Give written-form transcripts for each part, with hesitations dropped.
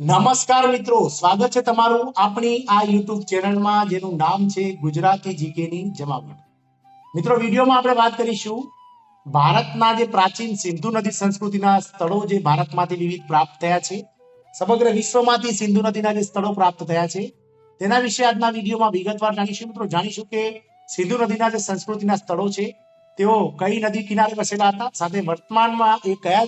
નમસ્કાર મિત્રો, સ્વાગત છે તમારું આપણી આ યુટ્યુબ ચેનલમાં જેનું નામ છે ગુજરાતી જીકેની જમાવટ. મિત્રો, વિડીયોમાં આપણે વાત કરીશું ભારતના જે પ્રાચીન સિંધુ નદી સંસ્કૃતિના સ્થળો જે ભારતમાંથી વિવિધ પ્રાપ્ત થયા છે, સમગ્ર વિશ્વમાંથી સિંધુ નદીના જે સ્થળો પ્રાપ્ત થયા છે તેના વિશે આજના વિડીયોમાં વિગતવાર જાણીશું. મિત્રો, જાણીશું કે સિંધુ નદીના જે સંસ્કૃતિના સ્થળો છે તેઓ કઈ નદી કિનારે વસેલા હતા, સાથે વર્તમાનમાં એ કયા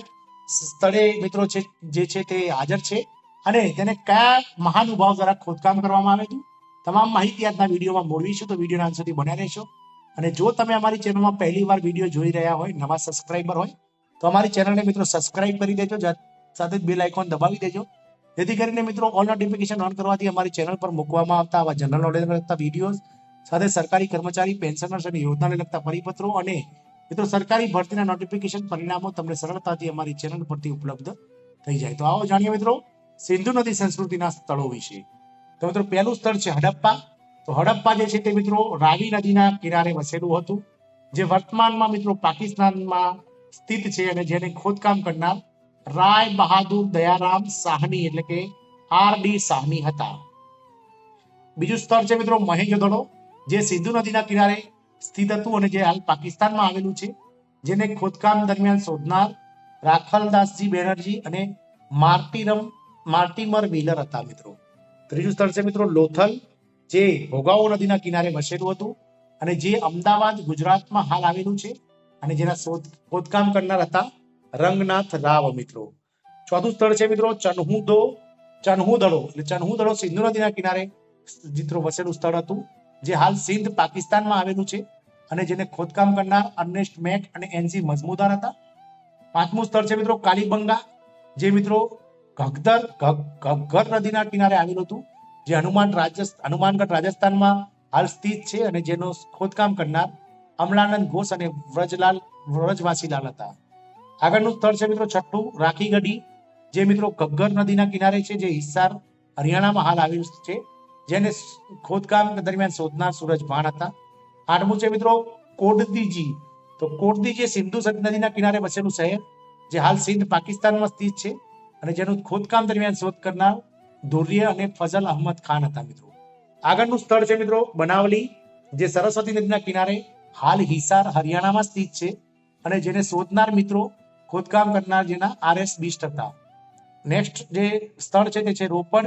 સ્થળે મિત્રો છે જે છે તે હાજર છે અને તેને કયા મહાનુભાવ દ્વારા ખોદકામ કરવામાં આવે છે. તમામ માહિતી આજના વિડીયોમાં મેળવીશું, તો વિડીયોના અંત સુધી બન્યા રહેશો. અને જો તમે અમારી ચેનલમાં પહેલી વાર વિડીયો જોઈ રહ્યા હોય, નવા સબસ્ક્રાઇબર હોય, તો અમારી ચેનલને મિત્રો સબસ્ક્રાઇબ કરી દેજો, સાથે જ બેલ આઇકોન દબાવી દેજો, જેથી કરીને મિત્રો ઓલ નોટિફિકેશન ઓન કરવાથી અમારી ચેનલ પર મૂકવામાં આવતા આવા જનરલ નોલેજ લગતા વિડીયોઝ, સાથે સરકારી કર્મચારી પેન્શનર્સ અને યોજનાને લગતા પરિપત્રો અને મિત્રો સરકારી ભરતીના નોટિફિકેશન પરિણામો તમને સરળતાથી અમારી ચેનલ પરથી ઉપલબ્ધ થઈ જાય. તો આવો જાણીએ મિત્રો સિંધુ નદી સંસ્કૃતિના સ્થળો વિશે. તો મિત્રો પહેલું સ્થળ છે હડપ્પા. તો હડપ્પા જે છે તે મિત્રો રાવી નદીના કિનારે વસેલું હતું, જે વર્તમાનમાં મિત્રો પાકિસ્તાનમાં સ્થિત છે અને જેને ખોદકામ કરનાર રાય બહાદુર દયારામ સાહની એટલે કે આર.ડી. સાહની હતા. બીજું સ્થળ છે મિત્રો મહેંજોદડો, જે સિંધુ નદીના કિનારે સ્થિત હતું અને જે હાલ પાકિસ્તાનમાં આવેલું છે, જેને ખોદકામ દરમિયાન શોધનાર રાખલદાસજી બેનર્જી અને માર્ટિમર વ્હીલર હતા મિત્રો. ત્રીજું સ્થળ છે મિત્રો લોથલ, જે ભોગાવો નદીના કિનારે વસેલું હતું અને જે અમદાવાદ ગુજરાતમાં હાલ આવેલું છે અને જેના ખોદકામ કરનાર હતા રંગનાથ રાવ મિત્રો. ચોથું સ્થળ છે મિત્રો ચન્હુદડો એટલે ચન્હુદડો સિંધુ નદીના કિનારે મિત્રો વસેલું સ્થળ હતું, જે હાલ સિંધ પાકિસ્તાનમાં આવેલું છે અને જેને ખોદકામ કરનાર અર્નેસ્ટ મેક અને એનસી મઝમુદાર હતા. પાંચમું સ્થળ છે મિત્રો કાલીબંગા, જે મિત્રો ઘગ્ગર નદીના કિનારે આવેલું હતું, જે હનુમાનગઢ રાજસ્થાનમાં હાલ સ્થિત છે અને જેનો ખોદકામ કરનાર અમલાનંદ ઘોષ અને વ્રજવાસીલાલ હતા. આગળનું સ્થળ છે મિત્રો છઠ્ઠું રાખીગઢી, જે મિત્રો ઘગ્ગર નદીના કિનારે છે, જે હિસાર હરિયાણામાં હાલ આવેલું છે, જેને ખોદકામ દરમિયાન શોધનાર સૂરજભાન હતા. આઠમું છે મિત્રો કોટદીજી. તો કોટદીજી સિંધુ નદીના કિનારે વસેલું શહેર, જે હાલ સિંધ પાકિસ્તાનમાં સ્થિત છે અને જેનું ખોદકામ દરમિયાન શોધ કરનાર ધુર્ય અને ફઝલ અહમદ ખાન હતા મિત્રો. આગળનું સ્થળ છે મિત્રો બનાવલી, જે સરસ્વતી નદીના કિનારે હાલ હિસાર હરિયાણામાં સ્થિત છે અને જેને શોધનાર મિત્રો ખોદકામ કરનાર જેના આર.એસ. બિષ્ટ હતા. નેક્સ્ટ જે સ્થળ છે તે છે રોપડ,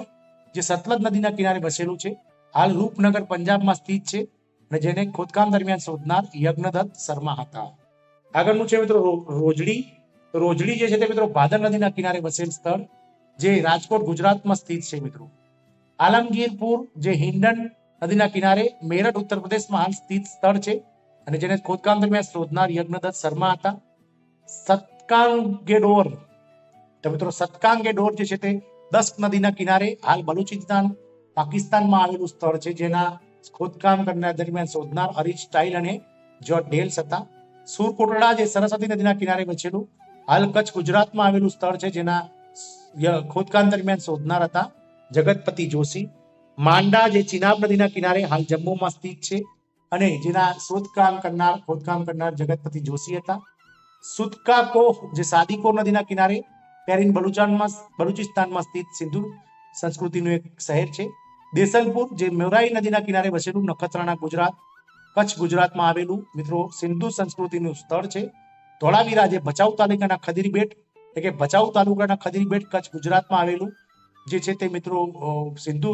જે સતલજ નદીના કિનારે વસેલું છે, હાલ રૂપનગર પંજાબમાં સ્થિત છે અને જેને ખોદકામ દરમિયાન શોધનાર યજ્ઞદત્ત શર્મા હતા. આગળનું છે મિત્રો રોજડી જે છે તે મિત્રો ભાદર નદીના કિનારે વસેલ સ્થળ, જે રાજકોટ ગુજરાતમાં સ્થિત છે મિત્રો. આલમગીરપુર, જે હિંડન નદીના કિનારે મેરઠ ઉત્તર પ્રદેશમાં હાલ સ્થિત સ્થળ છે અને જેને ખોદકામ દરમિયાન શોધનાર યજ્ઞદત્ત શર્મા હતા. સતકાંગેડોર, તો મિત્રો સતકાંગેડોર જે છે તે દસ્ક નદીના કિનારે હાલ બલુચિસ્તાન પાકિસ્તાનમાં આવેલું સ્થળ છે, જેના ખોદકામ કરનાર દરમિયાન શોધનાર હરીશ સ્ટાઇલ અને જ્યોર્જ ડેલ્સ હતા. સુરકોટડા, જે સરસ્વતી નદીના કિનારે વસેલું હાલ કચ્છ ગુજરાતમાં આવેલું સ્થળ છે, જેના ખોદકામ દરમિયાન શોધનાર હતા જગતપતિ જોશી. માંડા, જે ચિનાબ નદીના કિનારે હાલ જમ્મુમાં સ્થિત છે અને જેના ખોદકામ કરનાર જગતપતિ જોશી હતા. સુતકાકોહ, જે સાદીકોર નદીના કિનારે પેરિન બલુચિસ્તાનમાં સ્થિત સિંધુ સંસ્કૃતિનું એક શહેર છે. દેસલપુર, જે મોરાઈ નદીના કિનારે વસેલું નખત્રાણા ગુજરાત કચ્છ ગુજરાતમાં આવેલું મિત્રો સિંધુ સંસ્કૃતિનું સ્થળ છે. ધોળાવીરા, જે ભચાઉ તાલુકાના ખદીરબેટ કચ્છ ગુજરાતમાં આવેલું જે છે તે મિત્રો સિંધુ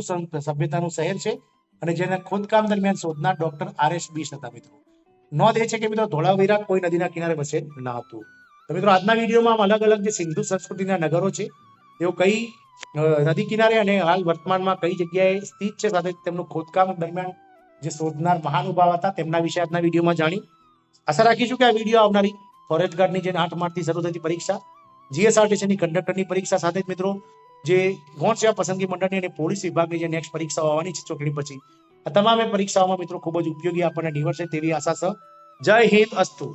સભ્યતાનું શહેર છે અને જેને ખોદકામ દરમિયાન શોધનાર ડોક્ટર આર.એસ. બિષ્ટ હતા મિત્રો. નોંધ એ છે કે મિત્રો ધોળાવીરા કોઈ નદીના કિનારે વસેલ ન હતું. તો મિત્રો આજના વિડીયોમાં અલગ અલગ જે સિંધુ સંસ્કૃતિના નગરો છે તેઓ કઈ નદી કિનારે અને હાલ વર્તમાનમાં કઈ જગ્યાએ સ્થિત છે, સાથે તેમનું ખોદકામ દરમિયાન જે શોધનાર મહાનુભાવ હતા તેમના વિશે આજના વિડીયોમાં જાણી. આશા રાખીશું કે આ વિડીયો આવનારી ફોરેસ્ટ ગાર્ડની જે 8 માર્ચથી શરૂ થતી પરીક્ષા, જીએસઆરટીસીની કંડક્ટરની પરીક્ષા, સાથે જ મિત્રો જે ગૌણ સેવા પસંદગી મંડળની અને પોલીસ વિભાગની જે નેક્સ્ટ પરીક્ષાઓ આવવાની છે ચૂંટણી પછી, આ તમામ પરીક્ષાઓમાં મિત્રો ખૂબ જ ઉપયોગી આપણને નીવડશે તેવી આશા છે. જય હિન્દ, અસ્તુ.